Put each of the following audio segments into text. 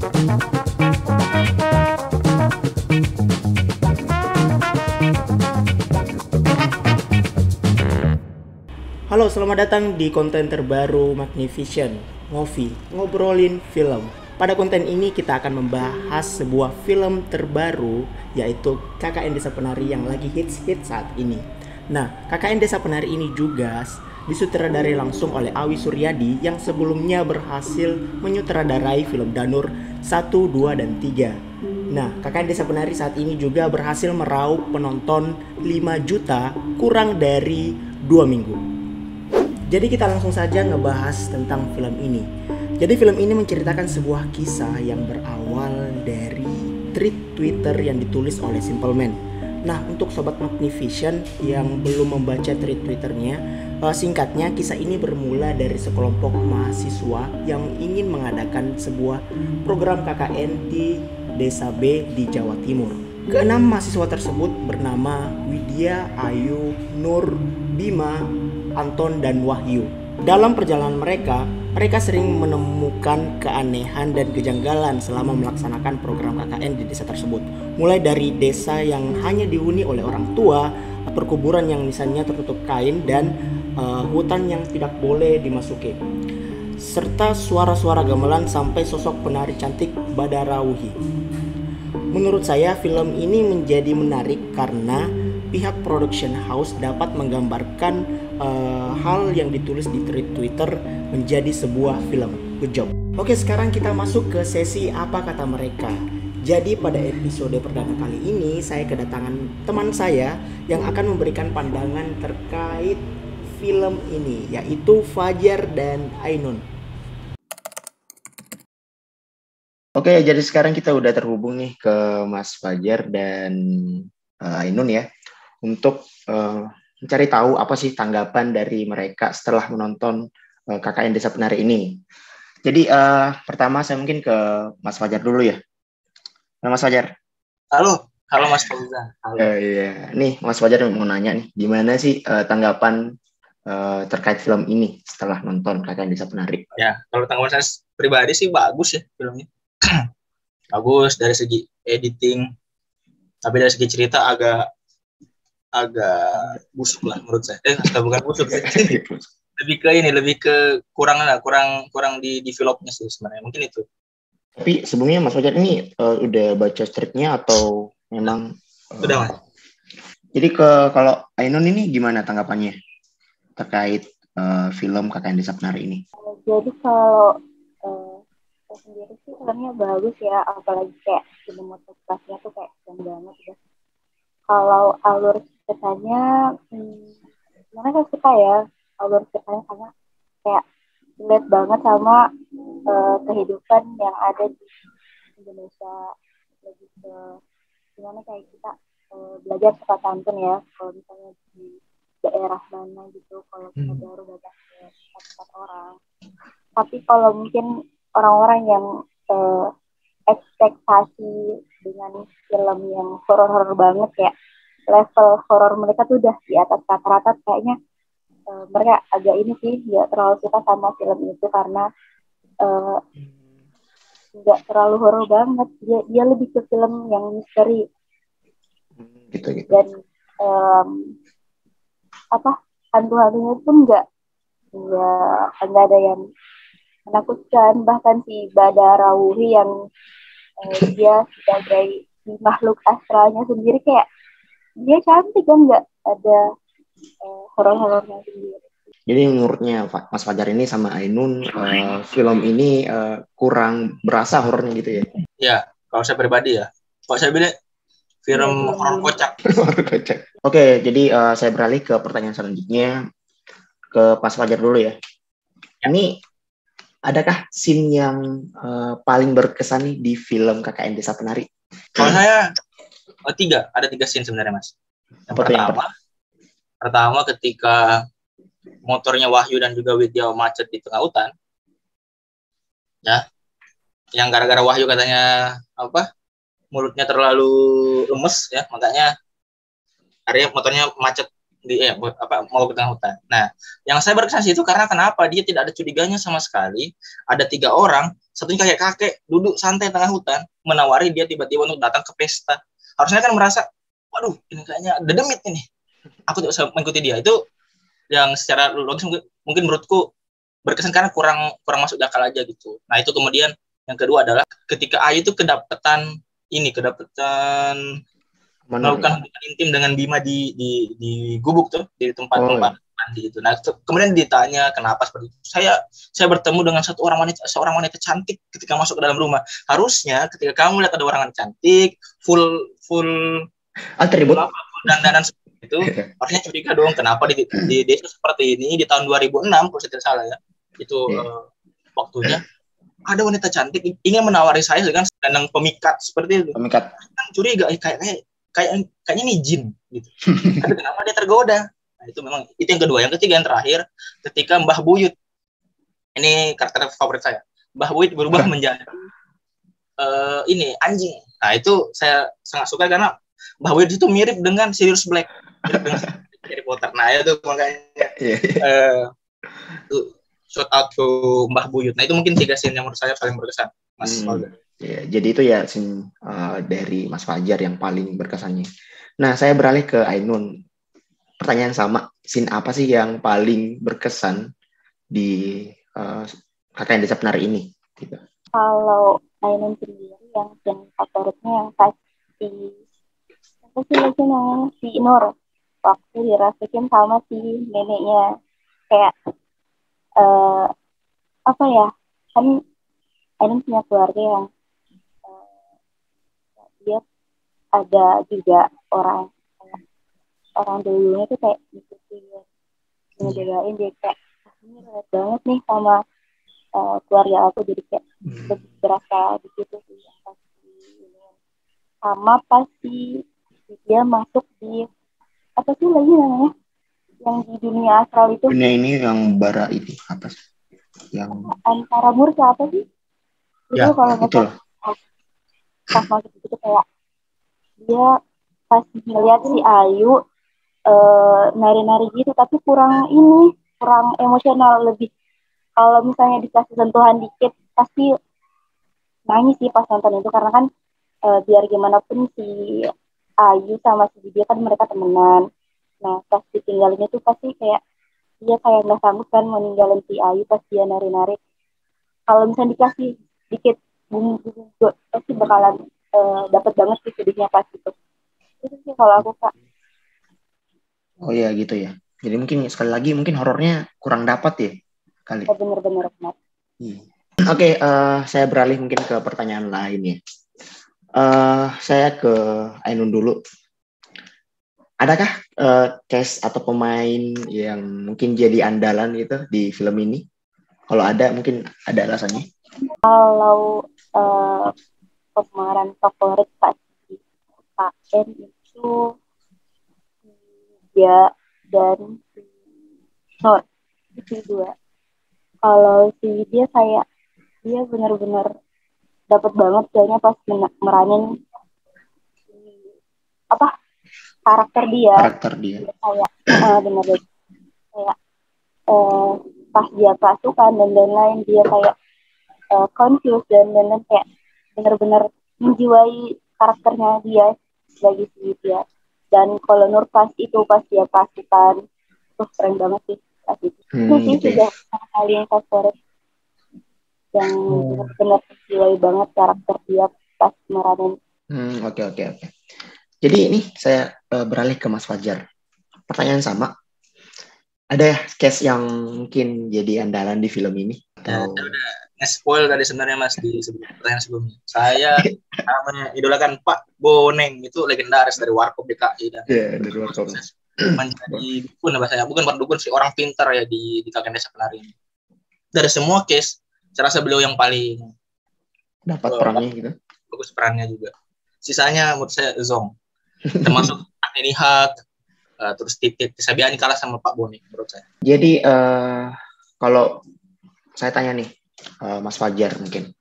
Halo, selamat datang di konten terbaru Magnivision, ngobrolin film. Pada konten ini kita akan membahas sebuah film terbaru, yaitu KKN Desa Penari yang lagi hits-hits saat ini. Nah, KKN Desa Penari ini juga disutradarai langsung oleh Awi Suryadi yang sebelumnya berhasil menyutradarai film Danur 1, 2, dan 3. Nah, KKN Desa Penari saat ini juga berhasil meraup penonton 5 juta kurang dari 2 minggu. Jadi kita langsung saja ngebahas tentang film ini. Jadi film ini menceritakan sebuah kisah yang berawal dari tweet Twitter yang ditulis oleh Simple Man. Nah, untuk Sobat Magnivision yang belum membaca tweet Twitternya, singkatnya kisah ini bermula dari sekelompok mahasiswa yang ingin mengadakan sebuah program KKN di Desa B di Jawa Timur. Keenam mahasiswa tersebut bernama Widya, Ayu, Nur, Bima, Anton, dan Wahyu. Dalam perjalanan mereka sering menemukan keanehan dan kejanggalan selama melaksanakan program KKN di desa tersebut. Mulai dari desa yang hanya dihuni oleh orang tua, perkuburan yang misalnya tertutup kain, dan hutan yang tidak boleh dimasuki, serta suara-suara gamelan sampai sosok penari cantik Badarawuhi. Menurut saya film ini menjadi menarik karena pihak production house dapat menggambarkan hal yang ditulis di tweet Twitter menjadi sebuah film. Good job. Oke, sekarang kita masuk ke sesi apa kata mereka. Jadi pada episode perdana kali ini saya kedatangan teman saya yang akan memberikan pandangan terkait film ini, yaitu Fajar dan Ainun. Oke, jadi sekarang kita udah terhubung nih ke Mas Fajar dan Ainun ya, untuk mencari tahu apa sih tanggapan dari mereka setelah menonton KKN Desa Penari ini. Jadi pertama saya mungkin ke Mas Fajar dulu ya. Nah, Mas Fajar. Halo Mas Fauzan. Iya, nih Mas Fajar mau nanya nih, gimana sih tanggapan terkait film ini setelah nonton KKN Desa Penari? Ya, kalau tanggapan saya pribadi sih bagus ya filmnya. Bagus dari segi editing, tapi dari segi cerita agak busuk lah menurut saya. Bukan busuk sih. lebih ke kurang di developnya sih sebenarnya, mungkin itu. Tapi sebelumnya Mas Fajar ini udah baca skripnya atau memang sudah Mas? Jadi kalau Ainun ini gimana tanggapannya terkait film KKN Desa Penari ini? Jadi kalau saya sendiri sih filmnya bagus ya, apalagi kayak sinematografinya tuh kayak keren banget ya. Kalau alur ceritanya, sebenarnya saya suka ya alur ceritanya, karena kayak relate banget sama kehidupan yang ada di Indonesia. Lebih ke gimana kayak kita belajar sopan santun ya, kalau misalnya di daerah mana gitu, kalau kita baru datang ke tempat orang. Tapi kalau mungkin orang-orang yang ekspektasi dengan film yang horor-horor banget, kayak level horor mereka tuh udah di atas rata-rata, kayaknya mereka agak ini sih nggak terlalu suka sama film itu, karena nggak terlalu horor banget. Dia lebih ke film yang misteri gitu. Dan hantu-hantunya pun nggak ada yang menakutkan. Bahkan si Badarawuhi yang dia sebagai makhluk astralnya sendiri, kayak dia cantik kan, nggak ada horor-horornya sendiri. Jadi menurutnya Mas Fajar ini sama Ainun film ini kurang berasa horornya gitu ya? Ya, kalau saya pribadi ya. Kalau saya bilang film horor kocak. Oke, jadi saya beralih ke pertanyaan selanjutnya ke Mas Fajar dulu ya. Ini adakah scene yang paling berkesan nih di film KKN Desa Penari? Kalau saya ada tiga scene sebenarnya Mas. Yang pertama ketika motornya Wahyu dan juga Widya macet di tengah hutan, ya, yang gara-gara Wahyu katanya mulutnya terlalu lemes ya, makanya akhirnya motornya macet mau ke tengah hutan. Nah, yang saya berkesan itu karena kenapa dia tidak ada curiganya sama sekali. Ada 3 orang, satunya kakek duduk santai tengah hutan, menawari dia tiba-tiba untuk datang ke pesta. Harusnya kan merasa, waduh, ini kayaknya dedemit ini. Aku tidak bisa mengikuti dia. Itu yang secara logis mungkin menurutku berkesan karena kurang masuk akal aja gitu. Nah, itu kemudian yang kedua adalah ketika Ayu itu kedapatan melakukan hubungan intim dengan Bima di gubuk tuh, di tempat mandi itu. Nah, kemudian ditanya kenapa seperti itu. Saya bertemu dengan seorang wanita cantik ketika masuk ke dalam rumah. Harusnya ketika kamu lihat ada orang cantik, full atribut dandanan seperti itu, harusnya curiga dong kenapa di desa seperti ini di tahun 2006 kalau saya tidak salah ya. Itu waktunya ada wanita cantik ingin menawari saya dengan danang pemikat seperti itu. Pemikat. Kan curiga kayaknya ini jin gitu. Tapi kenapa dia tergoda? Nah, itu yang kedua. Yang ketiga, yang terakhir, ketika Mbah Buyut, ini karakter favorit saya, Mbah Buyut berubah menjadi anjing. Nah, itu saya sangat suka karena Mbah Buyut itu mirip dengan Sirius Black, mirip dengan Harry Potter. Nah, itu makanya shout out to Mbah Buyut. Nah, itu mungkin 3 scene yang menurut saya paling berkesan, Mas Walda. Ya, jadi itu ya scene dari Mas Fajar yang paling berkesannya. Nah, saya beralih ke Ainun. Pertanyaan sama, scene apa sih yang paling berkesan di Kakak yang Desa Penari ini? Gitu. Kalau Ainun sendiri yang scene favoritnya yang pasti si Nur waktu dirasukin sama si neneknya, kayak kan Ainun punya keluarga yang dia ada juga orang dulunya tuh kayak ngebedain dia kayak ini relate banget nih sama keluarga aku, jadi kayak lebih berasa di situ sih yang pasti ini. Sama pasti dia masuk di apa sih lagi namanya yang di dunia astral itu, dunia ini yang bara itu apa sih yang antara murka apa sih itu ya, kalau itu lah. Pas masuk itu kayak dia pas ngeliat si Ayu nari-nari gitu tapi kurang emosional, lebih kalau misalnya dikasih sentuhan dikit pasti nangis sih pas nonton itu, karena kan biar gimana pun si Ayu sama si Vidya kan mereka temenan. Nah pas ditinggalinnya tuh pasti kayak dia kayak nggak sanggup kan mau ninggalin si Ayu pas dia nari-nari. Kalau misalnya dikasih dikit bumbu pasti bakalan dapat banget sih sedihnya pas itu sih kalau aku, Kak. Oh ya gitu ya. Jadi mungkin sekali lagi mungkin horornya kurang dapat ya kali. Bener-bener. Oke, saya beralih mungkin ke pertanyaan lain ya. Saya ke Ainun dulu. Adakah cast atau pemain yang mungkin jadi andalan gitu di film ini? Kalau ada mungkin ada alasannya. Kalau pemeran favorit pasti Pak N itu dia dan si Nur itu 2. Kalau si dia kayak dia benar-benar dapat banget kayaknya pas meranin karakter dia kayak benar kayak pas dia pasukan dan lain-lain dia kayak confused dan lain-lain, kayak benar-benar menjiwai karakternya dia sebagai si dia. Dan kalau Nur pas dia pasukan tuh keren banget sih pas itu. Itu sih sudah paling favorit yang benar-benar menjiwai banget karakter dia pas meranin. Oke. Jadi ini saya beralih ke Mas Fajar. Pertanyaan sama. Ada cast yang mungkin jadi andalan di film ini? Saya udah nge-spoil tadi sebenarnya Mas di pertanyaan sebelumnya. Saya idolakan Pak Boneng, itu legendaris dari Warkop DKI dan dari Warkop. Menjadi dukun bahasanya, bukan dukun sih, orang pintar ya di Kakek Desa Penari ini. Dari semua case, saya rasa beliau yang paling dapat perannya gitu. Bagus perannya juga. Sisanya menurut saya Zong. Termasuk Anthony Haq, terus Titit Sabiani kalah sama Pak Boneng menurut saya. Jadi kalau saya tanya nih Mas Fajar mungkin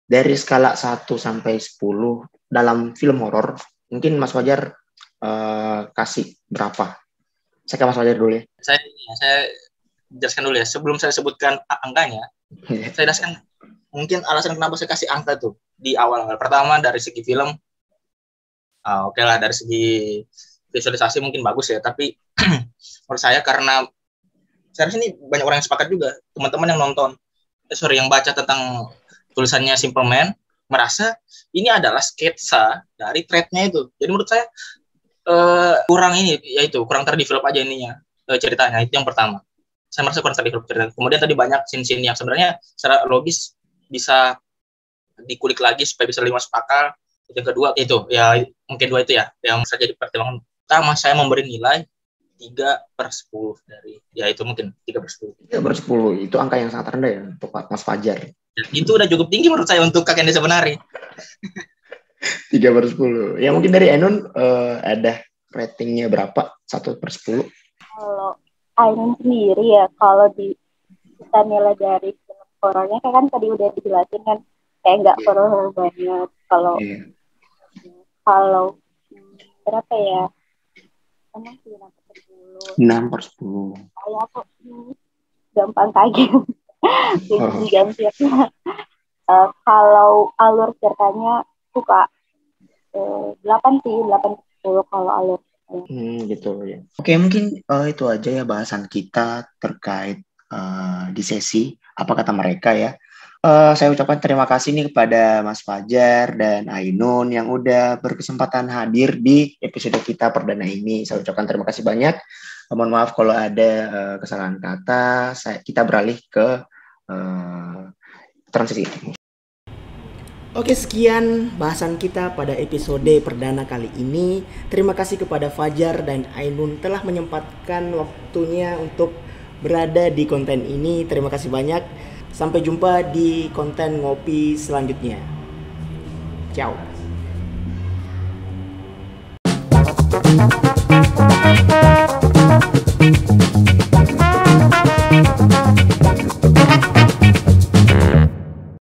dari skala 1 sampai 10 dalam film horor, mungkin Mas Fajar kasih berapa Saya ke Mas Fajar dulu ya. Saya jelaskan dulu ya. Sebelum saya sebutkan angkanya, saya jelaskan mungkin alasan kenapa saya kasih angka tuh di awal. Pertama dari segi film, oke lah, dari segi visualisasi mungkin bagus ya. Tapi menurut saya karena saya rasa ini banyak orang yang sepakat juga, teman-teman yang nonton, yang baca tentang tulisannya Simple Man, merasa ini adalah sketsa dari thread-nya itu. Jadi menurut saya kurang terdevelop aja ininya, ceritanya. Itu yang pertama. Saya merasa kurang terdevelop ceritanya. Kemudian tadi banyak scene-scene yang sebenarnya secara logis bisa dikulik lagi supaya bisa lebih masuk akal. Yang kedua itu ya, mungkin dua itu ya yang bisa jadi pertimbangan utama saya memberi nilai 3/10 dari, ya itu mungkin 3/10. 3/10 itu angka yang sangat rendah ya untuk Mas Fajar. Itu udah cukup tinggi menurut saya untuk Kakek Desa Penari. 3/10. Ya mungkin dari Ainun ada ratingnya berapa? 1/10? Kalau Ainun sendiri ya, kalau kita nilai dari film horornya kan tadi udah dijelasin kan, kayak nggak horor banget. Kalau berapa ya? Emang sih 6/10. 6/10. Kayak aku gampang kaget. Ganti-ganti. Kalau alur ceritanya suka 8 sih, 8/10 kalau alur. Gitu ya. Oke, mungkin itu aja ya bahasan kita terkait di sesi apa kata mereka ya. Saya ucapkan terima kasih nih kepada Mas Fajar dan Ainun yang udah berkesempatan hadir di episode kita perdana ini. Saya ucapkan terima kasih banyak. Mohon maaf kalau ada kesalahan kata. Kita beralih ke transisi. Oke, sekian bahasan kita pada episode perdana kali ini. Terima kasih kepada Fajar dan Ainun telah menyempatkan waktunya untuk berada di konten ini. Terima kasih banyak. Sampai jumpa di konten ngopi selanjutnya. Ciao.